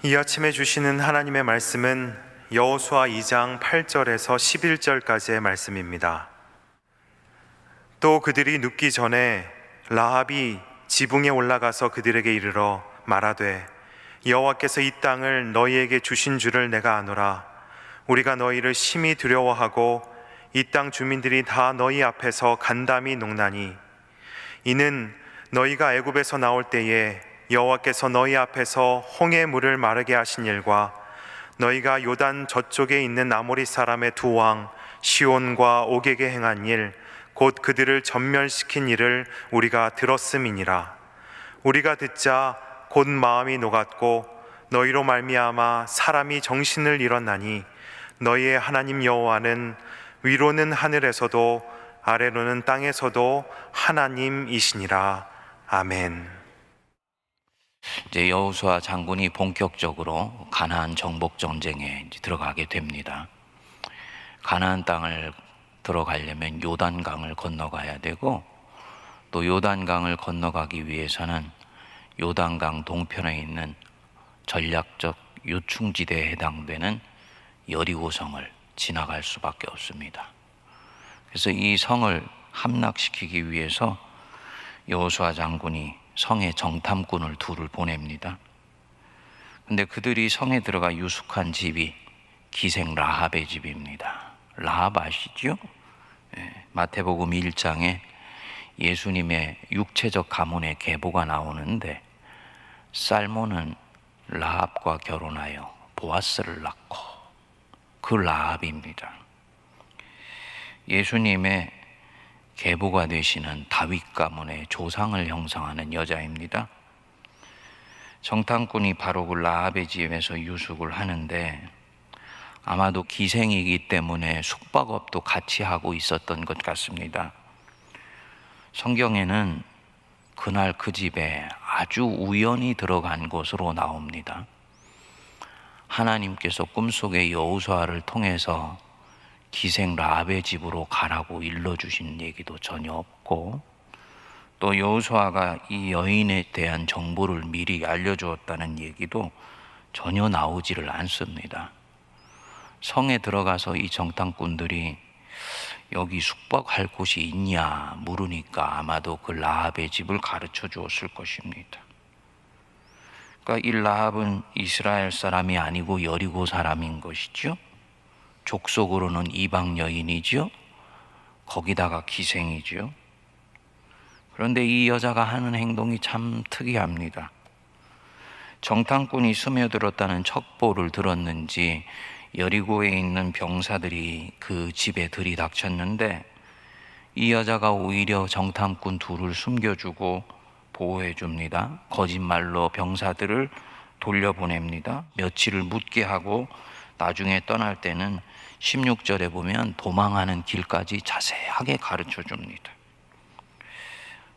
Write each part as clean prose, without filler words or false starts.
이 아침에 주시는 하나님의 말씀은 여호수아 2장 8절에서 11절까지의 말씀입니다. 또 그들이 눕기 전에 라합이 지붕에 올라가서 그들에게 이르러 말하되 여호와께서 이 땅을 너희에게 주신 줄을 내가 아노라. 우리가 너희를 심히 두려워하고 이 땅 주민들이 다 너희 앞에서 간담이 녹나니 이는 너희가 애굽에서 나올 때에 여호와께서 너희 앞에서 홍해 물을 마르게 하신 일과 너희가 요단 저쪽에 있는 아모리 사람의 두 왕 시온과 옥에게 행한 일 곧 그들을 전멸시킨 일을 우리가 들었음이니라. 우리가 듣자 곧 마음이 녹았고 너희로 말미암아 사람이 정신을 잃었나니 너희의 하나님 여호와는 위로는 하늘에서도 아래로는 땅에서도 하나님이시니라. 아멘. 이제 여호수아 장군이 본격적으로 가나안 정복 전쟁에 들어가게 됩니다. 가나안 땅을 들어가려면 요단강을 건너가야 되고, 또 요단강을 건너가기 위해서는 요단강 동편에 있는 전략적 요충지대에 해당되는 여리고성을 지나갈 수밖에 없습니다. 그래서 이 성을 함락시키기 위해서 여호수아 장군이 성에 정탐꾼을 둘을 보냅니다. 근데 그들이 성에 들어가 유숙한 집이 기생 라합의 집입니다. 라합 아시죠? 마태복음 1장에 예수님의 육체적 가문의 계보가 나오는데, 살몬은 라합과 결혼하여 보아스를 낳고 그 라합입니다. 예수님의 계보가 되시는 다윗 가문의 조상을 형성하는 여자입니다. 정탐꾼이 바로 그 라합의 집에서 유숙을 하는데, 아마도 기생이기 때문에 숙박업도 같이 하고 있었던 것 같습니다. 성경에는 그날 그 집에 아주 우연히 들어간 것으로 나옵니다. 하나님께서 꿈속에 여호수아를 통해서 기생 라합의 집으로 가라고 일러주신 얘기도 전혀 없고, 또 여호수아가 이 여인에 대한 정보를 미리 알려주었다는 얘기도 전혀 나오지를 않습니다. 성에 들어가서 이 정탐꾼들이 여기 숙박할 곳이 있냐 물으니까 아마도 그 라합의 집을 가르쳐 주었을 것입니다. 그러니까 이 라합은 이스라엘 사람이 아니고 여리고 사람인 것이죠. 족속으로는 이방 여인이죠. 거기다가 기생이죠. 그런데 이 여자가 하는 행동이 참 특이합니다. 정탐꾼이 스며들었다는 척보를 들었는지 여리고에 있는 병사들이 그 집에 들이닥쳤는데, 이 여자가 오히려 정탐꾼 둘을 숨겨주고 보호해 줍니다. 거짓말로 병사들을 돌려보냅니다. 며칠을 묻게 하고 나중에 떠날 때는 16절에 보면 도망하는 길까지 자세하게 가르쳐 줍니다.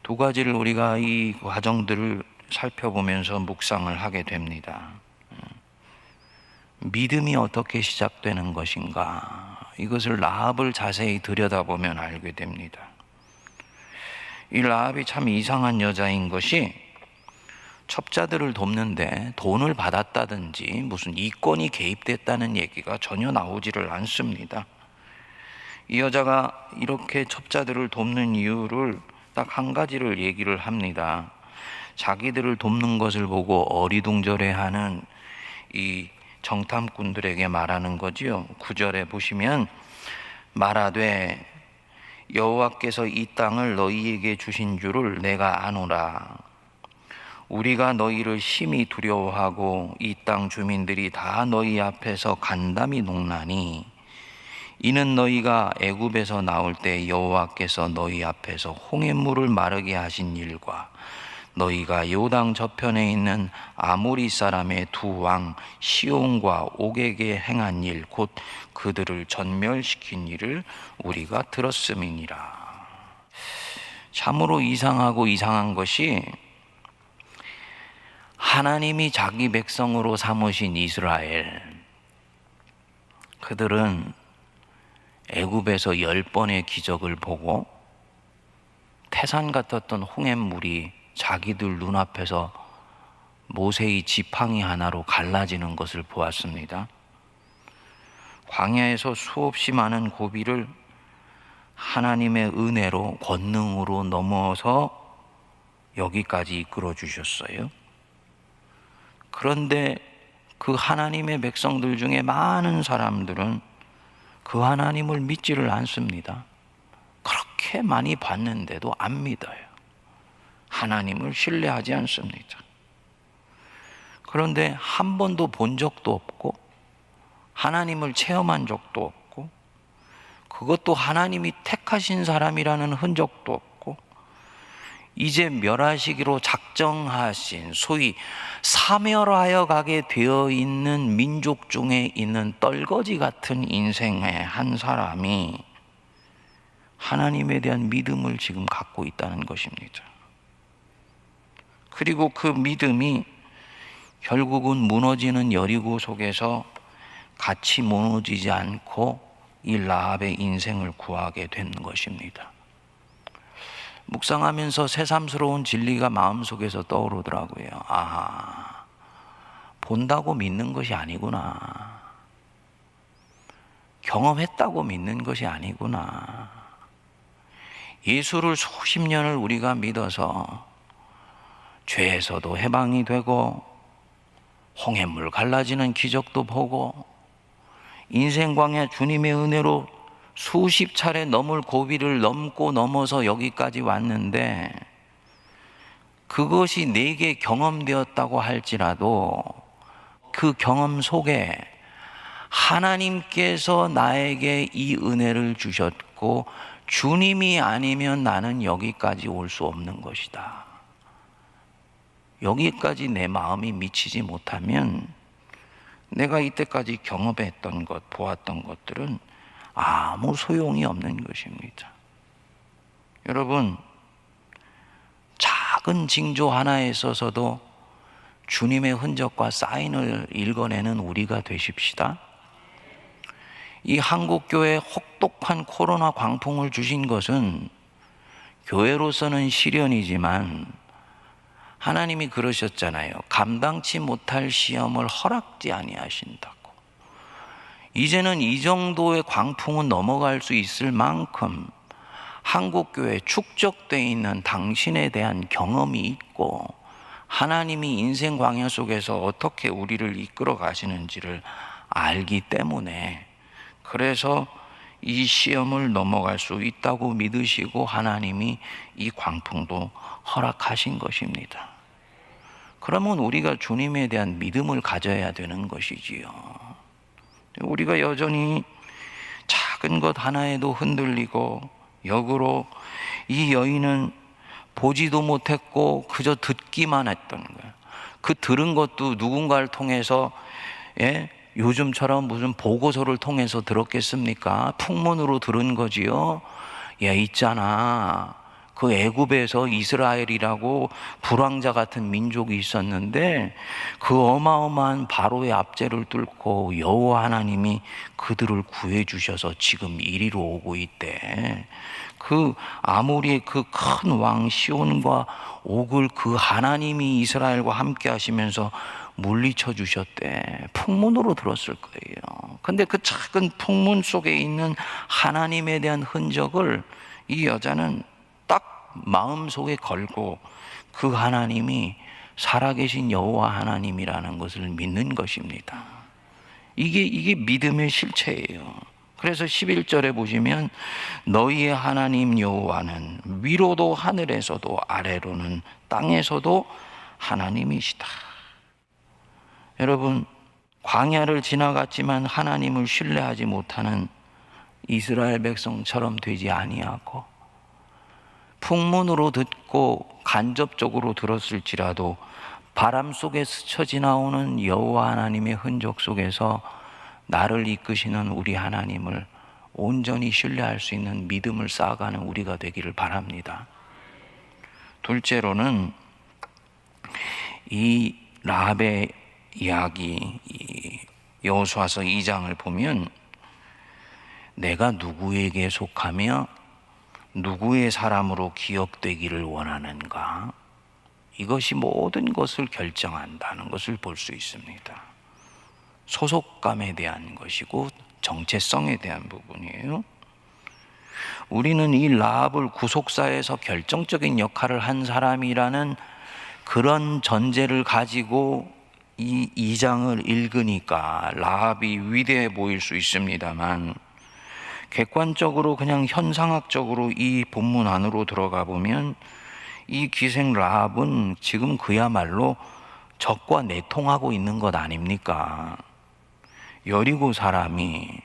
두 가지를 우리가 이 과정들을 살펴보면서 묵상을 하게 됩니다. 믿음이 어떻게 시작되는 것인가, 이것을 라합을 자세히 들여다보면 알게 됩니다. 이 라합이 참 이상한 여자인 것이, 첩자들을 돕는데 돈을 받았다든지 무슨 이권이 개입됐다는 얘기가 전혀 나오지를 않습니다. 이 여자가 이렇게 첩자들을 돕는 이유를 딱 한 가지를 얘기를 합니다. 자기들을 돕는 것을 보고 어리둥절해하는 이 정탐꾼들에게 말하는 거지요. 9절에 보시면 말하되 여호와께서 이 땅을 너희에게 주신 줄을 내가 아노라. 우리가 너희를 심히 두려워하고 이 땅 주민들이 다 너희 앞에서 간담이 녹나니 이는 너희가 애굽에서 나올 때 여호와께서 너희 앞에서 홍해물을 마르게 하신 일과 너희가 요단 저편에 있는 아모리 사람의 두 왕 시온과 옥에게 행한 일 곧 그들을 전멸시킨 일을 우리가 들었음이니라. 참으로 이상하고 이상한 것이, 하나님이 자기 백성으로 삼으신 이스라엘, 그들은 애굽에서 10번의 기적을 보고 태산 같았던 홍해물이 자기들 눈앞에서 모세의 지팡이 하나로 갈라지는 것을 보았습니다. 광야에서 수없이 많은 고비를 하나님의 은혜로 권능으로 넘어서 여기까지 이끌어 주셨어요. 그런데 그 하나님의 백성들 중에 많은 사람들은 그 하나님을 믿지를 않습니다. 그렇게 많이 봤는데도 안 믿어요. 하나님을 신뢰하지 않습니다. 그런데 한 번도 본 적도 없고 하나님을 체험한 적도 없고 그것도 하나님이 택하신 사람이라는 흔적도 없고 이제 멸하시기로 작정하신 소위 사멸하여 가게 되어 있는 민족 중에 있는 떨거지 같은 인생의 한 사람이 하나님에 대한 믿음을 지금 갖고 있다는 것입니다. 그리고 그 믿음이 결국은 무너지는 여리고 속에서 같이 무너지지 않고 이 라합의 인생을 구하게 된 것입니다. 묵상하면서 새삼스러운 진리가 마음속에서 떠오르더라고요. 아, 본다고 믿는 것이 아니구나. 경험했다고 믿는 것이 아니구나. 예수를 수십 년을 우리가 믿어서 죄에서도 해방이 되고 홍해물 갈라지는 기적도 보고 인생 광야 주님의 은혜로 수십 차례 넘을 고비를 넘고 넘어서 여기까지 왔는데 그것이 내게 경험되었다고 할지라도 그 경험 속에 하나님께서 나에게 이 은혜를 주셨고 주님이 아니면 나는 여기까지 올 수 없는 것이다. 여기까지 내 마음이 미치지 못하면 내가 이때까지 경험했던 것, 보았던 것들은 아무 소용이 없는 것입니다. 여러분, 작은 징조 하나에 있어서도 주님의 흔적과 사인을 읽어내는 우리가 되십시다. 이 한국교회에 혹독한 코로나 광풍을 주신 것은 교회로서는 시련이지만 하나님이 그러셨잖아요. 감당치 못할 시험을 허락지 아니하신다고. 이제는 이 정도의 광풍은 넘어갈 수 있을 만큼 한국교회에 축적되어 있는 당신에 대한 경험이 있고 하나님이 인생 광야 속에서 어떻게 우리를 이끌어 가시는지를 알기 때문에 그래서 이 시험을 넘어갈 수 있다고 믿으시고 하나님이 이 광풍도 허락하신 것입니다. 그러면 우리가 주님에 대한 믿음을 가져야 되는 것이지요. 우리가 여전히 작은 것 하나에도 흔들리고 역으로 이 여인은 보지도 못했고 그저 듣기만 했던 거예요. 그 들은 것도 누군가를 통해서 요즘처럼 무슨 보고서를 통해서 들었겠습니까? 풍문으로 들은 거지요. 야, 있잖아. 그 애굽에서 이스라엘이라고 불황자 같은 민족이 있었는데 그 어마어마한 바로의 압제를 뚫고 여호와 하나님이 그들을 구해 주셔서 지금 이리로 오고 있대. 그 아모리의 그 큰 왕 시온과 옥을 그 하나님이 이스라엘과 함께 하시면서 물리쳐 주셨대. 풍문으로 들었을 거예요. 근데 그 작은 풍문 속에 있는 하나님에 대한 흔적을 이 여자는 딱 마음속에 걸고 그 하나님이 살아계신 여호와 하나님이라는 것을 믿는 것입니다. 이게 믿음의 실체예요. 그래서 11절에 보시면 너희의 하나님 여호와는 위로도 하늘에서도 아래로는 땅에서도 하나님이시다. 여러분, 광야를 지나갔지만 하나님을 신뢰하지 못하는 이스라엘 백성처럼 되지 아니하고 풍문으로 듣고 간접적으로 들었을지라도 바람 속에 스쳐 지나오는 여호와 하나님의 흔적 속에서 나를 이끄시는 우리 하나님을 온전히 신뢰할 수 있는 믿음을 쌓아가는 우리가 되기를 바랍니다. 둘째로는 이 라합의 이야기, 여호수아서 2장을 보면 내가 누구에게 속하며 누구의 사람으로 기억되기를 원하는가? 이것이 모든 것을 결정한다는 것을 볼 수 있습니다. 소속감에 대한 것이고 정체성에 대한 부분이에요. 우리는 이 라합을 구속사에서 결정적인 역할을 한 사람이라는 그런 전제를 가지고 이 2장을 읽으니까 라합이 위대해 보일 수 있습니다만, 객관적으로 그냥 현상학적으로 이 본문 안으로 들어가 보면 이 기생 라합은 지금 그야말로 적과 내통하고 있는 것 아닙니까? 여리고 사람이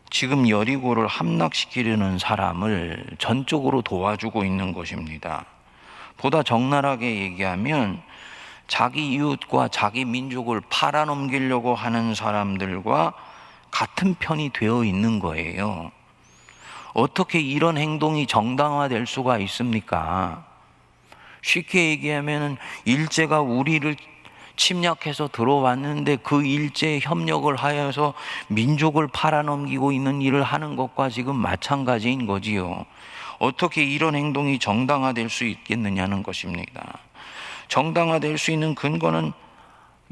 지금 여리고를 함락시키려는 사람을 전적으로 도와주고 있는 것입니다. 보다 적나라하게 얘기하면 자기 이웃과 자기 민족을 팔아넘기려고 하는 사람들과 같은 편이 되어 있는 거예요. 어떻게 이런 행동이 정당화될 수가 있습니까? 쉽게 얘기하면 일제가 우리를 침략해서 들어왔는데 그 일제에 협력을 하여서 민족을 팔아넘기고 있는 일을 하는 것과 지금 마찬가지인 거지요. 어떻게 이런 행동이 정당화될 수 있겠느냐는 것입니다. 정당화될 수 있는 근거는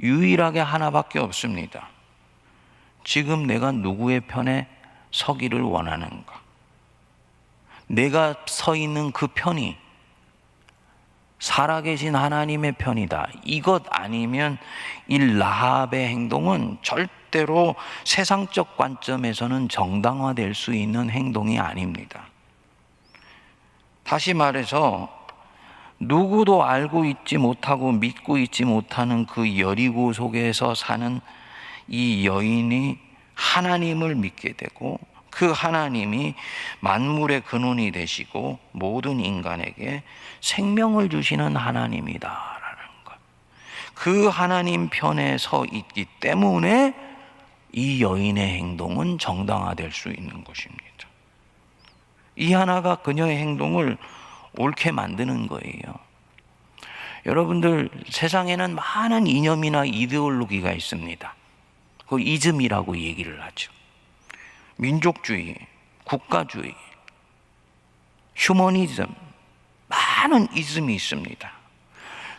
유일하게 하나밖에 없습니다. 지금 내가 누구의 편에 서기를 원하는가? 내가 서 있는 그 편이 살아계신 하나님의 편이다. 이것 아니면 이 라합의 행동은 절대로 세상적 관점에서는 정당화될 수 있는 행동이 아닙니다. 다시 말해서 누구도 알고 있지 못하고 믿고 있지 못하는 그 여리고 속에서 사는 이 여인이 하나님을 믿게 되고, 그 하나님이 만물의 근원이 되시고 모든 인간에게 생명을 주시는 하나님이다라는 것, 그 하나님 편에 서 있기 때문에 이 여인의 행동은 정당화될 수 있는 것입니다. 이 하나가 그녀의 행동을 옳게 만드는 거예요. 여러분들, 세상에는 많은 이념이나 이데올로기가 있습니다. 그 이즘이라고 얘기를 하죠. 민족주의, 국가주의, 휴머니즘, 많은 이즘이 있습니다.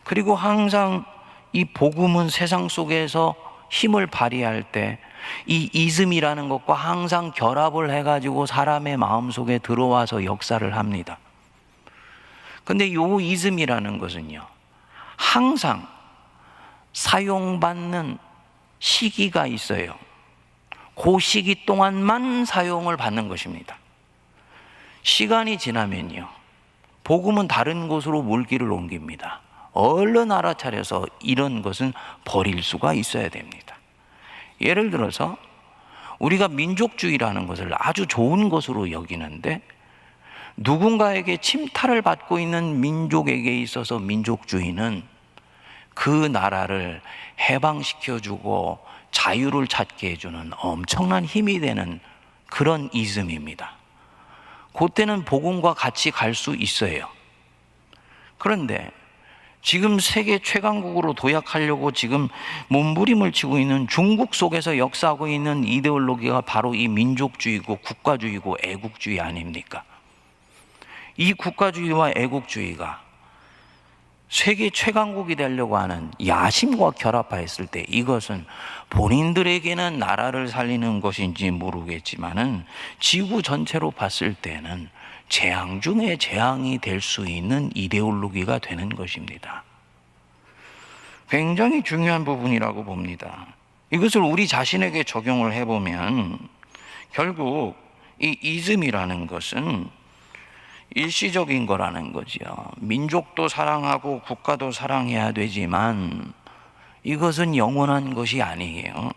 그리고 항상 이 복음은 세상 속에서 힘을 발휘할 때 이 이즘이라는 것과 항상 결합을 해가지고 사람의 마음속에 들어와서 역사를 합니다. 근데 이 이즘이라는 것은요, 항상 사용받는 시기가 있어요. 그 시기 동안만 사용을 받는 것입니다. 시간이 지나면요, 복음은 다른 곳으로 물길을 옮깁니다. 얼른 알아차려서 이런 것은 버릴 수가 있어야 됩니다. 예를 들어서 우리가 민족주의라는 것을 아주 좋은 것으로 여기는데, 누군가에게 침탈을 받고 있는 민족에게 있어서 민족주의는 그 나라를 해방시켜주고 자유를 찾게 해주는 엄청난 힘이 되는 그런 이즘입니다. 그때는 복음과 같이 갈 수 있어요. 그런데 지금 세계 최강국으로 도약하려고 지금 몸부림을 치고 있는 중국 속에서 역사하고 있는 이데올로기가 바로 이 민족주의고 국가주의고 애국주의 아닙니까? 이 국가주의와 애국주의가 세계 최강국이 되려고 하는 야심과 결합하였을 때, 이것은 본인들에게는 나라를 살리는 것인지 모르겠지만은 지구 전체로 봤을 때는 재앙 중에 재앙이 될 수 있는 이데올로기가 되는 것입니다. 굉장히 중요한 부분이라고 봅니다. 이것을 우리 자신에게 적용을 해보면 결국 이 이즘이라는 것은 일시적인 거라는 거죠. 민족도 사랑하고 국가도 사랑해야 되지만 이것은 영원한 것이 아니에요.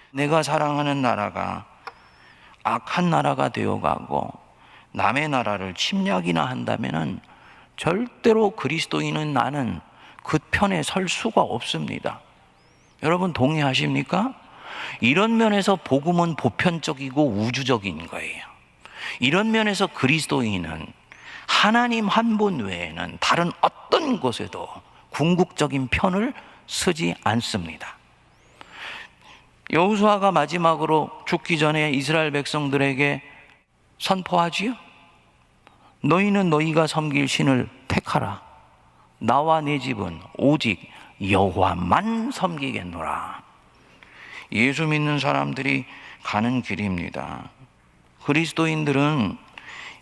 내가 사랑하는 나라가 악한 나라가 되어가고 남의 나라를 침략이나 한다면은 절대로 그리스도인은 나는 그 편에 설 수가 없습니다. 여러분 동의하십니까? 이런 면에서 복음은 보편적이고 우주적인 거예요. 이런 면에서 그리스도인은 하나님 한 분 외에는 다른 어떤 곳에도 궁극적인 편을 서지 않습니다. 여호수아가 마지막으로 죽기 전에 이스라엘 백성들에게 선포하지요. 너희는 너희가 섬길 신을 택하라. 나와 내 집은 오직 여호와만 섬기겠노라. 예수 믿는 사람들이 가는 길입니다. 그리스도인들은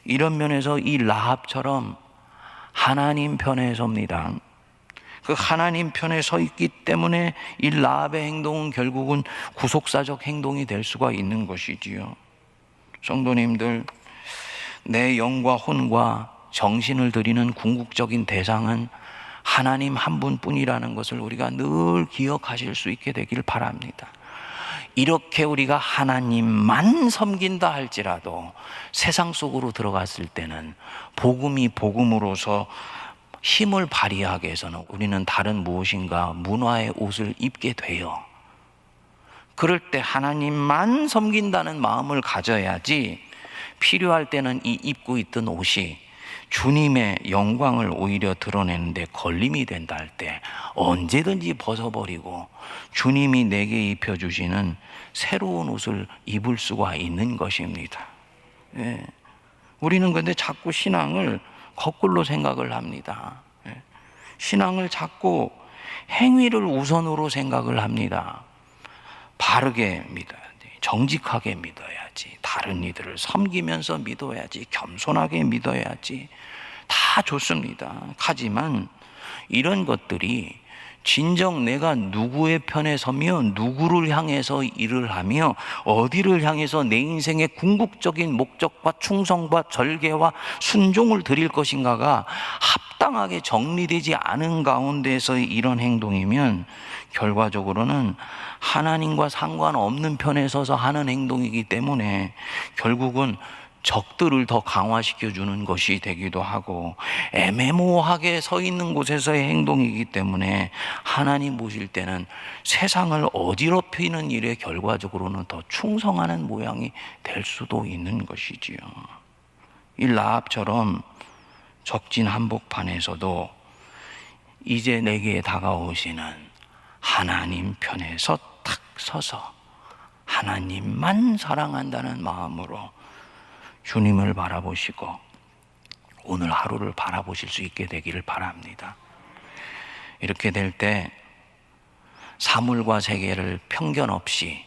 이런 면에서 이 라합처럼 하나님 편에 섭니다. 그 하나님 편에 서 있기 때문에 이 라합의 행동은 결국은 구속사적 행동이 될 수가 있는 것이지요. 성도님들, 내 영과 혼과 정신을 드리는 궁극적인 대상은 하나님 한 분뿐이라는 것을 우리가 늘 기억하실 수 있게 되길 바랍니다. 이렇게 우리가 하나님만 섬긴다 할지라도 세상 속으로 들어갔을 때는 복음이 복음으로서 힘을 발휘하게 해서는 우리는 다른 무엇인가 문화의 옷을 입게 돼요. 그럴 때 하나님만 섬긴다는 마음을 가져야지 필요할 때는 이 입고 있던 옷이 주님의 영광을 오히려 드러내는데 걸림이 된다 할 때 언제든지 벗어버리고 주님이 내게 입혀주시는 새로운 옷을 입을 수가 있는 것입니다. 예. 우리는 근데 자꾸 신앙을 거꾸로 생각을 합니다. 예. 신앙을 자꾸 행위를 우선으로 생각을 합니다. 바르게 믿어야 돼. 정직하게 믿어야지. 다른 이들을 섬기면서 믿어야지. 겸손하게 믿어야지. 다 좋습니다. 하지만 이런 것들이 진정 내가 누구의 편에 서며 누구를 향해서 일을 하며 어디를 향해서 내 인생의 궁극적인 목적과 충성과 절개와 순종을 드릴 것인가가 합당하게 정리되지 않은 가운데서 이런 행동이면 결과적으로는 하나님과 상관없는 편에 서서 하는 행동이기 때문에 결국은 적들을 더 강화시켜 주는 것이 되기도 하고 애매모호하게 서 있는 곳에서의 행동이기 때문에 하나님 보실 때는 세상을 어지럽히는 일에 결과적으로는 더 충성하는 모양이 될 수도 있는 것이지요. 이 라합처럼 적진 한복판에서도 이제 내게 다가오시는 하나님 편에서 탁 서서 하나님만 사랑한다는 마음으로 주님을 바라보시고 오늘 하루를 바라보실 수 있게 되기를 바랍니다. 이렇게 될 때 사물과 세계를 편견 없이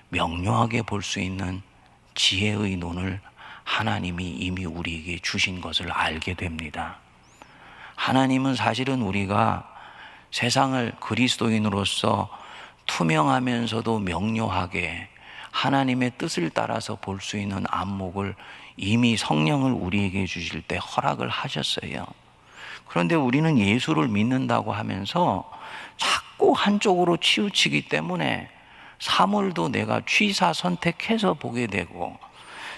명료하게 볼 수 있는 지혜의 눈을 하나님이 이미 우리에게 주신 것을 알게 됩니다. 하나님은 사실은 우리가 세상을 그리스도인으로서 투명하면서도 명료하게 하나님의 뜻을 따라서 볼 수 있는 안목을 이미 성령을 우리에게 주실 때 허락을 하셨어요. 그런데 우리는 예수를 믿는다고 하면서 자꾸 한쪽으로 치우치기 때문에 사물도 내가 취사 선택해서 보게 되고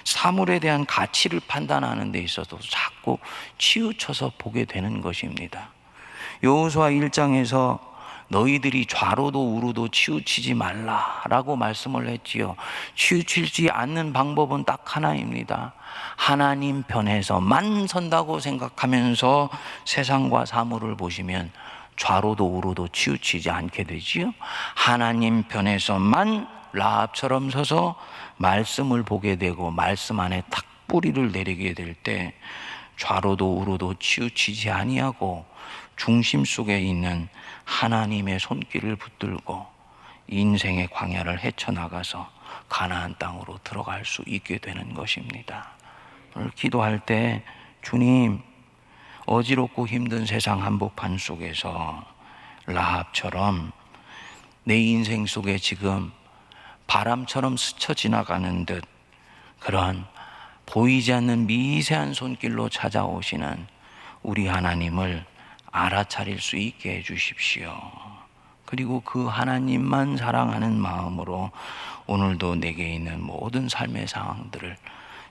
사물에 대한 가치를 판단하는 데 있어서 자꾸 치우쳐서 보게 되는 것입니다. 여호수아 1장에서 너희들이 좌로도 우로도 치우치지 말라라고 말씀을 했지요. 치우치지 않는 방법은 딱 하나입니다. 하나님 편에서만 선다고 생각하면서 세상과 사물을 보시면 좌로도 우로도 치우치지 않게 되지요. 하나님 편에서만 라합처럼 서서 말씀을 보게 되고 말씀 안에 탁 뿌리를 내리게 될 때 좌로도 우로도 치우치지 아니하고 중심 속에 있는 하나님의 손길을 붙들고 인생의 광야를 헤쳐나가서 가나안 땅으로 들어갈 수 있게 되는 것입니다. 오늘 기도할 때 주님, 어지럽고 힘든 세상 한복판 속에서 라합처럼 내 인생 속에 지금 바람처럼 스쳐 지나가는 듯 그런 보이지 않는 미세한 손길로 찾아오시는 우리 하나님을 알아차릴 수 있게 해 주십시오. 그리고 그 하나님만 사랑하는 마음으로 오늘도 내게 있는 모든 삶의 상황들을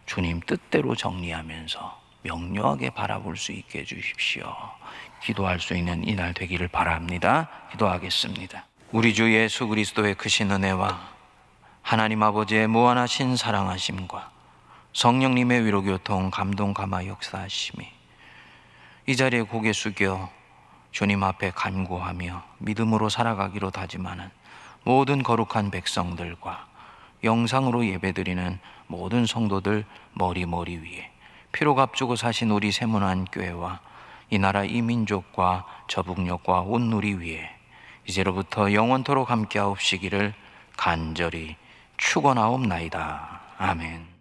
주님 뜻대로 정리하면서 명료하게 바라볼 수 있게 해 주십시오. 기도할 수 있는 이날 되기를 바랍니다. 기도하겠습니다. 우리 주 예수 그리스도의 크신 은혜와 하나님 아버지의 무한하신 사랑하심과 성령님의 위로교통 감동 감화 역사하심이 이 자리에 고개 숙여 주님 앞에 간구하며 믿음으로 살아가기로 다짐하는 모든 거룩한 백성들과 영상으로 예배드리는 모든 성도들 머리 위에 피로 값주고 사신 우리 세문안 교회와 이 나라 이 민족과 저북녘과 온 누리 위에 이제로부터 영원토록 함께하옵시기를 간절히 축원하옵나이다. 아멘.